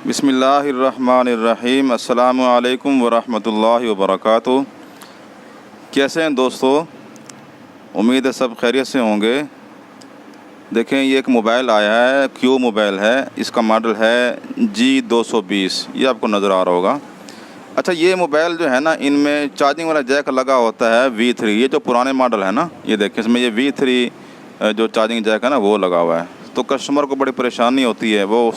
बिस्मिल्लाहिर्रहमानिर्रहीम। अस्सलामु अलैकुम वरहमतुल्लाहि वबरकातुहू। कैसे हैं दोस्तों? उम्मीद है सब खैरियत से होंगे। देखें, ये एक मोबाइल आया है, क्यू मोबाइल है। इसका मॉडल है G220। ये आपको नज़र आ रहा होगा। अच्छा, ये मोबाइल जो है ना, इनमें चार्जिंग वाला जैक लगा होता है V3। ये जो पुराने मॉडल है ना, ये देखें, इसमें ये V3 जो चार्जिंग जैक है ना, वो लगा हुआ है। तो कस्टमर को बड़ी परेशानी होती है, वो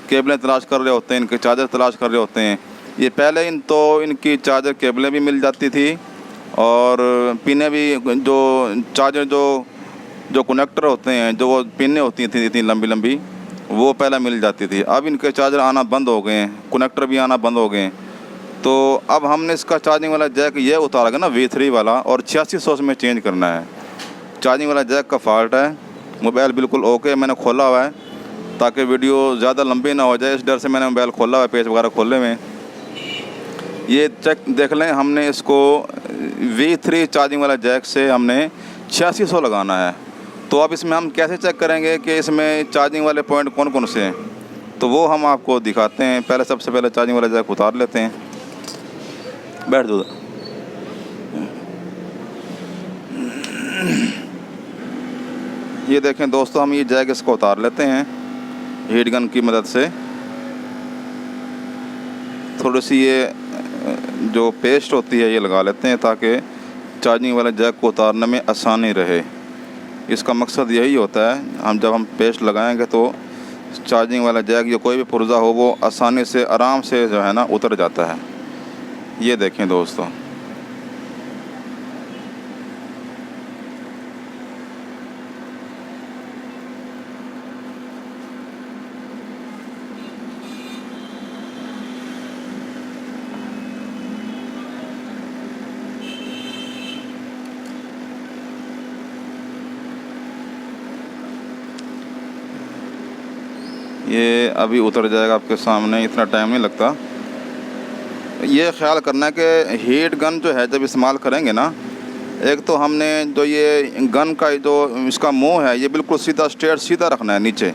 केबलें तलाश कर रहे होते हैं, इनके चार्जर तलाश कर रहे होते हैं। ये पहले इनकी चार्जर केबलें भी मिल जाती थी और पिनें भी, जो चार्जर जो कनेक्टर होते हैं, जो वो पिनें होती थी इतनी लंबी लंबी, वो पहले मिल जाती थी। अब इनके चार्जर आना बंद हो गए हैं, कनेक्टर भी आना बंद हो गए हैं। तो अब हमने इसका चार्जिंग वाला जैक ये उतारा गया ना, V3 वाला, और 8600 में चेंज करना है। चार्जिंग वाला जैक का फॉल्ट है। मोबाइल बिल्कुल ओके, मैंने खोला हुआ है ताकि वीडियो ज़्यादा लंबी ना हो जाए, इस डर से मैंने मोबाइल खोला हुआ है, पेज वगैरह खोले हुए। ये चेक देख लें, हमने इसको V3 चार्जिंग वाला जैक से हमने 8600 लगाना है। तो अब इसमें हम कैसे चेक करेंगे कि इसमें चार्जिंग वाले पॉइंट कौन कौन से हैं, तो वो हम आपको दिखाते हैं। पहले सबसे पहले चार्जिंग वाला जैक उतार लेते हैं। बैठ दो। ये देखें दोस्तों, हम ये जैक इसको उतार लेते हैं हीट गन की मदद से। थोड़ी सी ये जो पेस्ट होती है ये लगा लेते हैं ताकि चार्जिंग वाले जैक को उतारने में आसानी रहे। इसका मकसद यही होता है, जब हम पेस्ट लगाएंगे तो चार्जिंग वाला जैक या कोई भी पुर्जा हो वो आसानी से, आराम से जो है ना, उतर जाता है। ये देखें दोस्तों, ये अभी उतर जाएगा आपके सामने, इतना टाइम नहीं लगता। ये ख्याल करना है कि हीट गन जो है जब इस्तेमाल करेंगे ना, एक तो हमने जो ये गन का जो इसका मुंह है, ये बिल्कुल सीधा स्ट्रेट सीधा रखना है नीचे।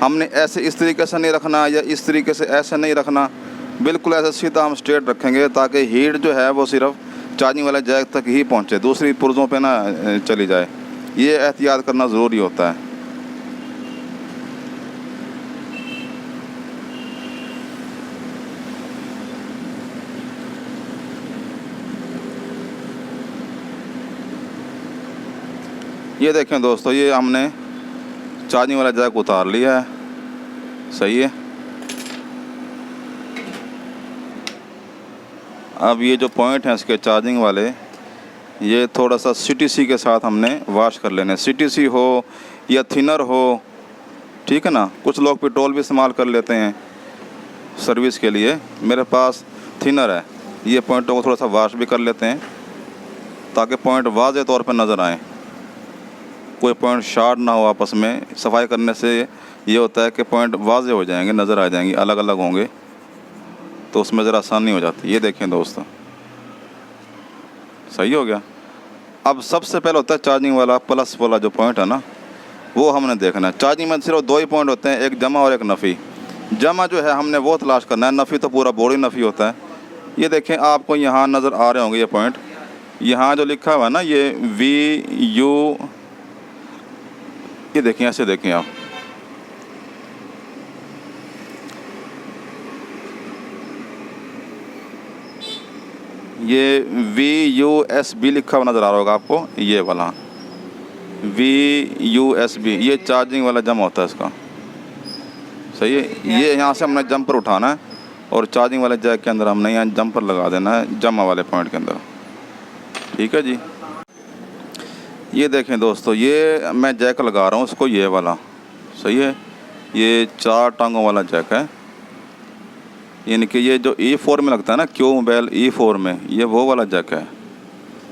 हमने ऐसे इस तरीके से नहीं रखना या इस तरीके से ऐसे नहीं रखना, बिल्कुल ऐसे सीधा हम स्ट्रेट रखेंगे ताकि हीट जो है वो सिर्फ चार्जिंग वाले जैक तक ही पहुँचे, दूसरी पुर्जों पे ना चली जाए। ये एहतियात करना ज़रूरी होता है। ये देखें दोस्तों, ये हमने चार्जिंग वाला जैक उतार लिया है। सही है। अब ये जो पॉइंट हैं इसके चार्जिंग वाले, ये थोड़ा सा CTC के साथ हमने वॉश कर लेने। CTC हो या थिनर हो, ठीक है ना। कुछ लोग पेट्रोल भी इस्तेमाल कर लेते हैं सर्विस के लिए, मेरे पास थिनर है। ये पॉइंटों को थोड़ा सा वॉश भी कर लेते हैं ताकि पॉइंट वाज़े तौर पर नज़र आएँ, कोई पॉइंट शार्ट ना हो आपस में। सफाई करने से ये होता है कि पॉइंट वाज़े हो जाएंगे, नज़र आ जाएंगे, अलग अलग होंगे, तो उसमें ज़रा आसानी हो जाती है। ये देखें दोस्तों, सही हो गया। अब सबसे पहले होता है चार्जिंग वाला प्लस वाला जो पॉइंट है ना, वो हमने देखना है। चार्जिंग में सिर्फ दो ही पॉइंट होते हैं, एक जमा और एक नफ़ी। जमा जो है हमने वो तलाश करना है, नफ़ी तो पूरा बोर्ड ही नफ़ी होता है। ये देखें, आपको यहाँ नज़र आ रहे होंगे ये पॉइंट, यहाँ जो लिखा हुआ है ना, ये VU, ये देखें, ऐसे देखें आप, ये VUSB लिखा हुआ नज़र आ रहा होगा आपको, ये वाला VUSB, ये चार्जिंग वाला जम होता है इसका। सही है। ये यहाँ से हमने जंपर उठाना है और चार्जिंग वाले जैक के अंदर हमने यहाँ जंपर लगा देना है, जमा वाले पॉइंट के अंदर। ठीक है जी। ये देखें दोस्तों, ये मैं जैक लगा रहा हूँ उसको, ये वाला। सही है। ये 4 टांगों वाला जैक है, यानी कि ये जो E4 में लगता है ना, क्यू मोबाइल E4 में, ये वो वाला जैक है।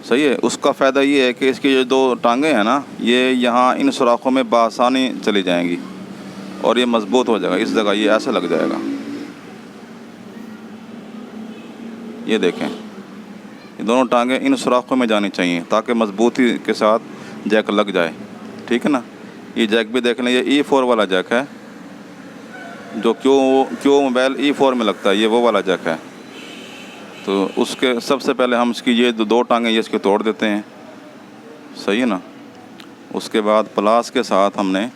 सही है। उसका फ़ायदा ये है कि इसकी जो 2 टांगें हैं ना, ये यहाँ इन सुराखों में बआसानी चली जाएंगी और ये मजबूत हो जाएगा। इस जगह ये ऐसे लग जाएगा। ये देखें, ये दोनों टांगें इन सुराखों में जानी चाहिए ताकि मजबूती के साथ जैक लग जाए। ठीक है ना। ये जैक भी देख लें, ये E4 वाला जैक है। जो क्यों मोबाइल E4 में लगता है, ये वो वाला जैक है। तो उसके सबसे पहले हम इसकी ये दो टांगें ये इसके तोड़ देते हैं, सही है ना। उसके बाद प्लास के साथ हमने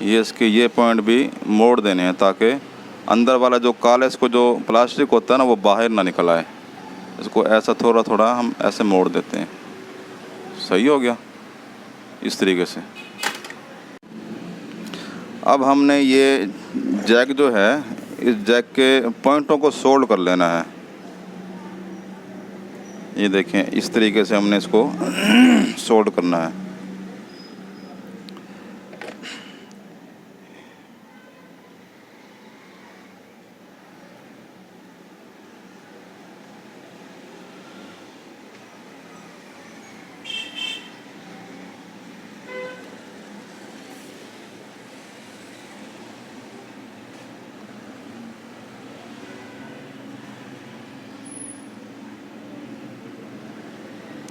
ये इसके ये पॉइंट भी मोड़ देने हैं ताकि अंदर वाला जो काला इसको जो प्लास्टिक होता है ना वो बाहर ना निकल आए। इसको ऐसा थोड़ा थोड़ा हम ऐसे मोड़ देते हैं, सही हो गया इस तरीके से। अब हमने ये जैक जो है, इस जैक के पॉइंटों को सोल्ड कर लेना है। ये देखें इस तरीके से हमने इसको सोल्ड करना है।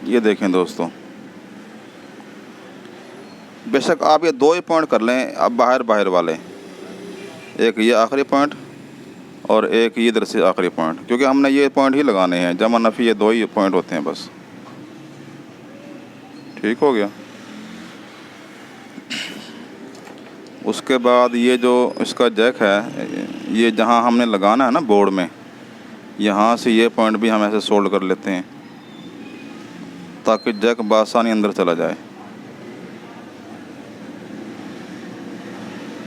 ये देखें दोस्तों, बेशक आप ये दो ही पॉइंट कर लें, अब बाहर वाले, एक ये आखिरी पॉइंट और एक ये इधर से आखिरी पॉइंट, क्योंकि हमने ये पॉइंट ही लगाने हैं, जमा नफ़ी ये दो ही पॉइंट होते हैं बस। ठीक हो गया। उसके बाद ये जो इसका जैक है, ये जहाँ हमने लगाना है ना बोर्ड में, यहाँ से ये पॉइंट भी हम ऐसे सोल्ड कर लेते हैं ताकि जैक बआसानी अंदर चला जाए,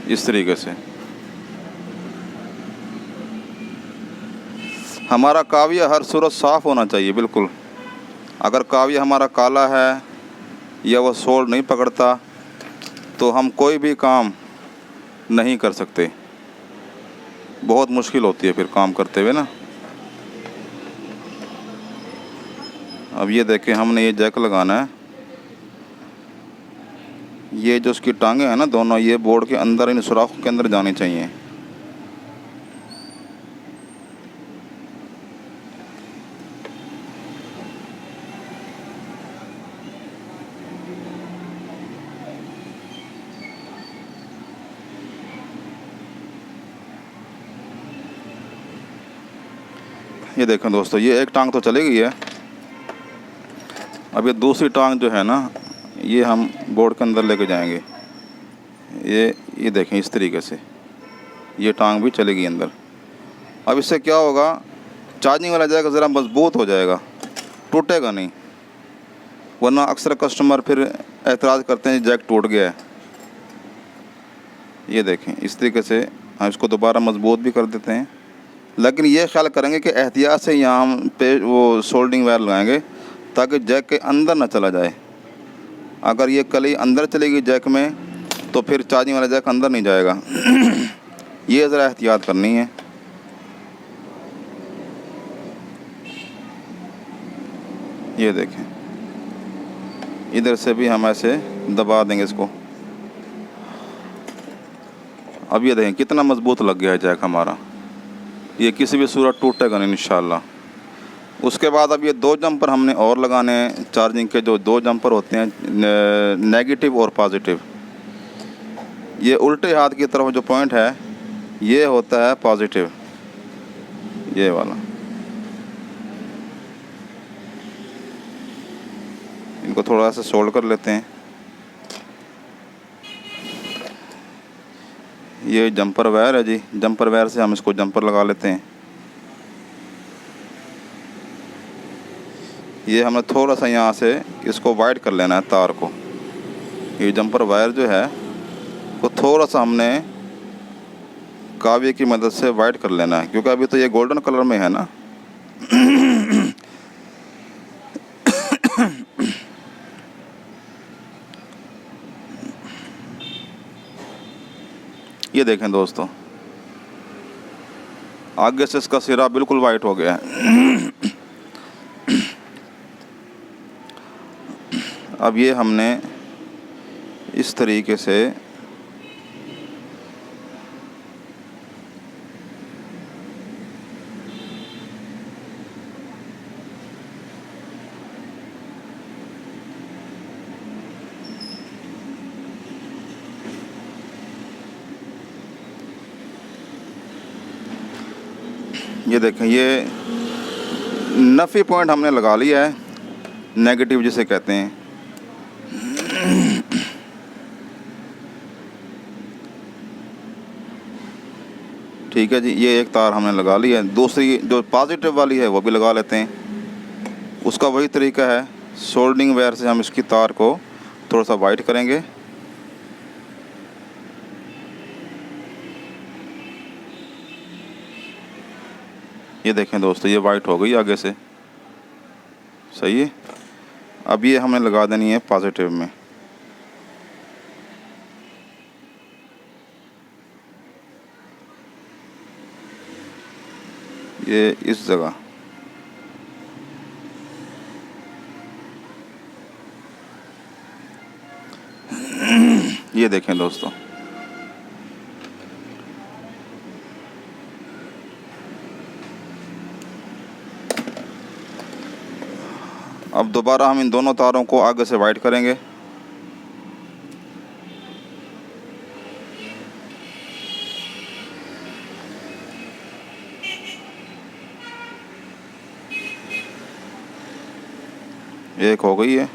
इस तरीके से। हमारा काविया हर सूरत साफ़ होना चाहिए बिल्कुल। अगर काविया हमारा काला है या वो सोल्ड नहीं पकड़ता तो हम कोई भी काम नहीं कर सकते, बहुत मुश्किल होती है फिर काम करते हुए ना। अब ये देखें हमने ये जैक लगाना है, ये जो उसकी टांगे हैं ना दोनों, ये बोर्ड के अंदर इन सुराखों के अंदर जानी चाहिए। ये देखें दोस्तों, ये एक टांग तो चली गई है। अब ये दूसरी टांग जो है ना, ये हम बोर्ड के अंदर लेके जाएंगे। ये देखें इस तरीके से ये टांग भी चलेगी अंदर। अब इससे क्या होगा, चार्जिंग वाला जैक ज़रा मजबूत हो जाएगा, टूटेगा नहीं। वरना अक्सर कस्टमर फिर एतराज़ करते हैं जैक टूट गया है। ये देखें इस तरीके से हम इसको दोबारा मजबूत भी कर देते हैं, लेकिन ये ख्याल करेंगे कि एहतियात से यहाँ हम पे वो सोल्डिंग वायर लगाएंगे ताकि जैक के अंदर ना चला जाए। अगर ये कली अंदर चलेगी जैक में तो फिर चार्जिंग वाला जैक अंदर नहीं जाएगा। ये ज़रा एहतियात करनी है। ये देखें इधर से भी हम ऐसे दबा देंगे इसको। अब ये देखें कितना मजबूत लग गया है जैक हमारा, ये किसी भी सूरत टूटेगा नहीं इंशाल्लाह। उसके बाद अब ये दो जंपर हमने और लगाने हैं। चार्जिंग के जो दो जंपर होते हैं, नेगेटिव और पॉजिटिव, ये उल्टे हाथ की तरफ जो पॉइंट है ये होता है पॉजिटिव, ये वाला। इनको थोड़ा सा सोल्ड कर लेते हैं। ये जंपर वायर है जी, जंपर वायर से हम इसको जंपर लगा लेते हैं। ये हमें थोड़ा सा यहाँ से इसको वाइड कर लेना है तार को। ये जंपर वायर जो है वो थोड़ा सा हमने काविये की मदद से वाइड कर लेना है, क्योंकि अभी तो ये गोल्डन कलर में है ना। ये देखें दोस्तों, आगे से इसका सिरा बिल्कुल वाइट हो गया है। अब ये हमने इस तरीके से ये देखें, ये नफ़ी पॉइंट हमने लगा लिया है, नेगेटिव जिसे कहते हैं। ठीक है जी, ये एक तार हमने लगा ली है। दूसरी जो पॉजिटिव वाली है वो भी लगा लेते हैं। उसका वही तरीका है, सोल्डरिंग वायर से हम इसकी तार को थोड़ा सा वाइट करेंगे। ये देखें दोस्तों, ये वाइट हो गई आगे से, सही है। अब ये हमें लगा देनी है पॉजिटिव में। ये इस जगह, ये देखें दोस्तों, अब दोबारा हम इन दोनों तारों को आगे से वाइट करेंगे। एक हो गई है,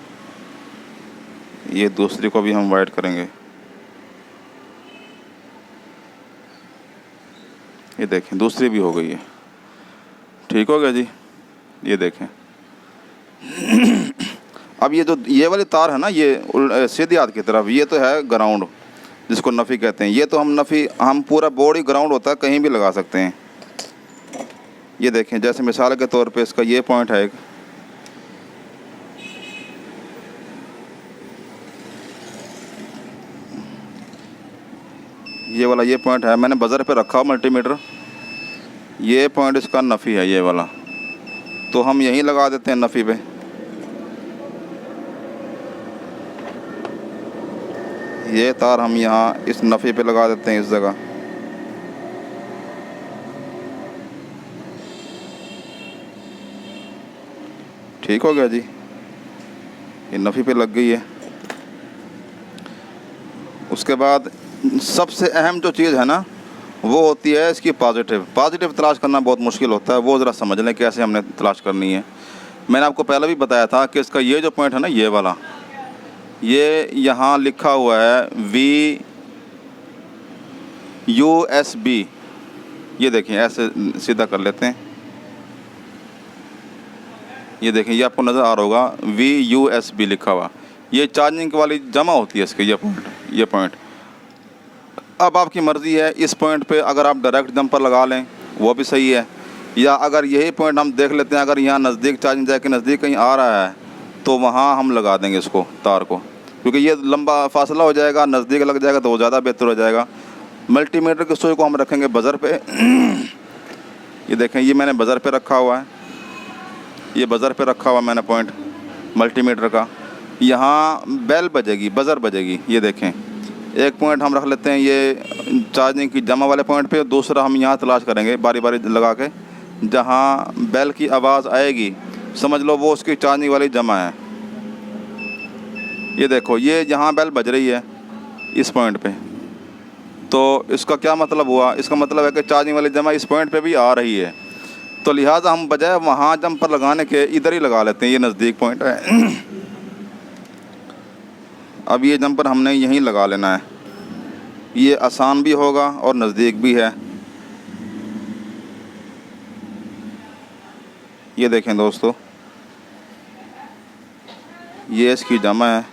ये दूसरी को भी हम वाइट करेंगे। ये देखें, दूसरी भी हो गई है। ठीक हो गया जी, ये देखें। अब ये वाली तार है ना, ये सीधी हाथ की तरफ, ये तो है ग्राउंड, जिसको नफ़ी कहते हैं। ये तो हम पूरा बोर्ड ही ग्राउंड होता है, कहीं भी लगा सकते हैं। ये देखें, जैसे मिसाल के तौर पे इसका ये पॉइंट है एक, ये वाला ये पॉइंट है, मैंने बज़र पे रखा मल्टीमीटर। ये पॉइंट इसका नफ़ी है, ये वाला, तो हम यहीं लगा देते हैं नफ़ी पे। ये तार हम यहाँ इस नफ़ी पे लगा देते हैं, इस जगह। ठीक हो गया जी, ये नफ़ी पे लग गई है। उसके बाद सबसे अहम जो चीज़ है ना, वो होती है इसकी पॉजिटिव तलाश करना बहुत मुश्किल होता है। वो ज़रा समझ लें कैसे हमने तलाश करनी है। मैंने आपको पहले भी बताया था कि इसका ये जो पॉइंट है ना, ये वाला, ये यहाँ लिखा हुआ है VUSB। ये देखिए, ऐसे सीधा कर लेते हैं। ये देखें, ये आपको नज़र आ रहा होगा VUSB लिखा हुआ। ये चार्जिंग वाली जमा होती है इसके, ये पॉइंट। अब आपकी मर्ज़ी है, इस पॉइंट पे अगर आप डायरेक्ट जंपर लगा लें वो भी सही है, या अगर यही पॉइंट हम देख लेते हैं, अगर यहाँ नज़दीक चार्जिंग जैक के नज़दीक कहीं आ रहा है तो वहाँ हम लगा देंगे इसको, तार को, क्योंकि ये लंबा फासला हो जाएगा, नज़दीक लग जाएगा तो वो ज़्यादा बेहतर हो जाएगा। मल्टीमीटर के स्विच को हम रखेंगे बज़र पे। ये देखें, ये मैंने बज़र पे रखा हुआ है, ये बज़र पे रखा हुआ मैंने पॉइंट मल्टीमीटर का। यहाँ बेल बजेगी, बज़र बजेगी। ये देखें, एक पॉइंट हम रख लेते हैं ये चार्जिंग की जमा वाले पॉइंट पे, दूसरा हम यहाँ तलाश करेंगे बारी बारी लगा के। जहाँ बेल की आवाज़ आएगी समझ लो वो उसकी चार्जिंग वाली जमा है। ये देखो, ये यहाँ बेल बज रही है इस पॉइंट पे, तो इसका क्या मतलब हुआ? इसका मतलब है कि चार्जिंग वाली जमा इस पॉइंट पे भी आ रही है, तो लिहाजा हम बजाय वहाँ जंपर लगाने के इधर ही लगा लेते हैं, ये नज़दीक पॉइंट है। अब ये जंपर हमने यहीं लगा लेना है, ये आसान भी होगा और नज़दीक भी है। ये देखें दोस्तों, ये इसकी जमा है।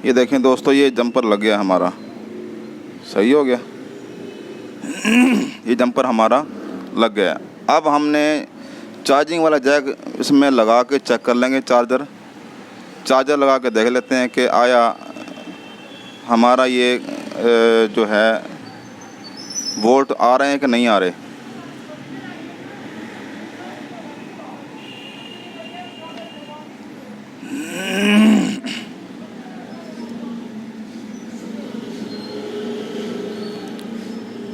ये देखें दोस्तों, ये जंपर लग गया हमारा, सही हो गया। ये जंपर हमारा लग गया। अब हमने चार्जिंग वाला जैक इसमें लगा के चेक कर लेंगे। चार्जर लगा के देख लेते हैं कि आया हमारा ये जो है वोल्ट आ रहे हैं कि नहीं आ रहे।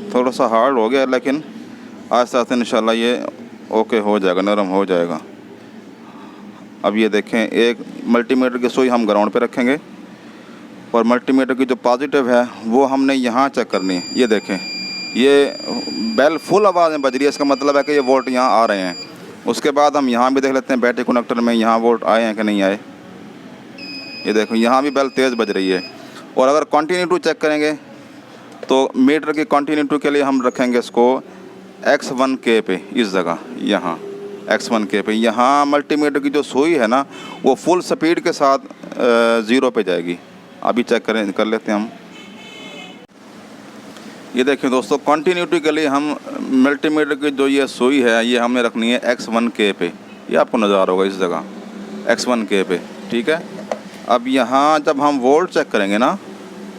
थोड़ा सा हार्ड हो गया, लेकिन आहिस्ते आहिस्ते इंशाल्लाह ये ओके हो जाएगा, नरम हो जाएगा। अब ये देखें, एक मल्टीमीटर की सुई हम ग्राउंड पे रखेंगे और मल्टीमीटर की जो पॉजिटिव है वो हमने यहाँ चेक करनी है। ये देखें, ये बेल फुल आवाज़ में बज रही है, इसका मतलब है कि ये वोल्ट यहाँ आ रहे हैं। उसके बाद हम यहाँ भी देख लेते हैं बैटरी कनेक्टर में यहाँ वोल्ट आए हैं कि नहीं आए। ये देखो यहाँ भी बेल तेज़ बज रही है। और अगर कंटिन्यूटी चेक करेंगे तो मीटर की कंटिन्यूटी के लिए हम रखेंगे इसको X1K पे, इस जगह यहाँ X1K पे। यहाँ मल्टीमीटर की जो सुई है ना वो फुल स्पीड के साथ 0 पे जाएगी। अभी चेक कर लेते हैं हम। ये देखिए दोस्तों, कंटिन्यूटी के लिए हम मल्टीमीटर की जो ये सुई है ये हमने रखनी है X1K पे। ये आपको नज़र आ रहा होगा इस जगह X1K पे, ठीक है। अब यहाँ जब हम वोल्ट चेक करेंगे ना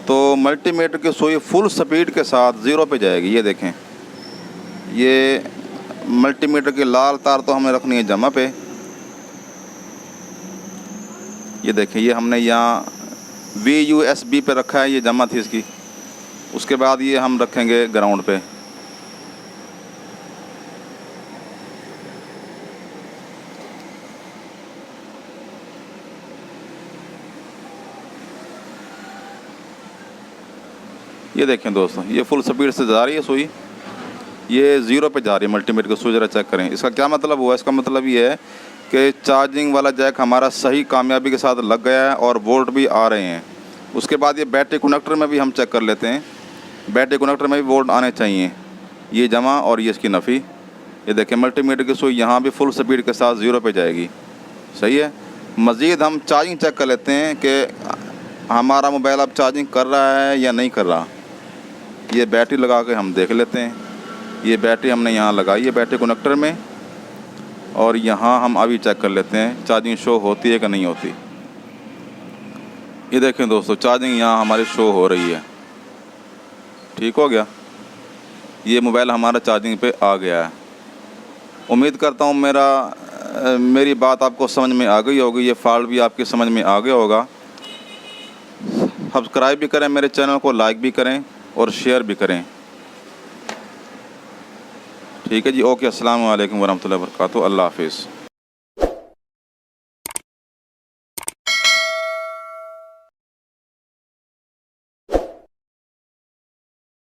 तो मल्टीमीटर की सुई फुल स्पीड के साथ 0 पे जाएगी। ये देखें, ये मल्टीमीटर की लाल तार तो हमें रखनी है जमा पे। ये देखें, ये हमने यहाँ VUSB पे रखा है, ये जमा थी इसकी। उसके बाद ये हम रखेंगे ग्राउंड पे। ये देखें दोस्तों, ये फुल स्पीड से जा रही है सुई, ये 0 पे जा रही है मल्टीमीटर की सुई। ज़रा चेक करें, इसका क्या मतलब हुआ। इसका मतलब ये है कि चार्जिंग वाला जैक हमारा सही कामयाबी के साथ लग गया है और वोल्ट भी आ रहे हैं। उसके बाद ये बैटरी कनेक्टर में भी हम चेक कर लेते हैं। बैटरी कनेक्टर में भी वोल्ट आने चाहिए, ये जमा और ये इसकी नफ़ी। ये देखें, मल्टीमीटर की सुई यहाँ भी फुल स्पीड के साथ 0 पे जाएगी। सही है। मज़ीद हम चार्जिंग चेक कर लेते हैं कि हमारा मोबाइल अब चार्जिंग कर रहा है या नहीं कर रहा। ये बैटरी लगा के हम देख लेते हैं। ये बैटरी हमने यहाँ लगाई है बैटरी कनेक्टर में, और यहाँ हम अभी चेक कर लेते हैं चार्जिंग शो होती है कि नहीं होती। ये देखें दोस्तों, चार्जिंग यहाँ हमारी शो हो रही है। ठीक हो गया, ये मोबाइल हमारा चार्जिंग पे आ गया है। उम्मीद करता हूँ मेरी बात आपको समझ में आ गई होगी, ये फॉल्ट भी आपकी समझ में आ गया होगा। सब्सक्राइब भी करें मेरे चैनल को, लाइक भी करें और शेयर भी करें। ठीक है जी, ओके, अस्सलाम वालेकुम वरहमतुल्लाहि वबरकातुहू। अल्लाह हाफिज़।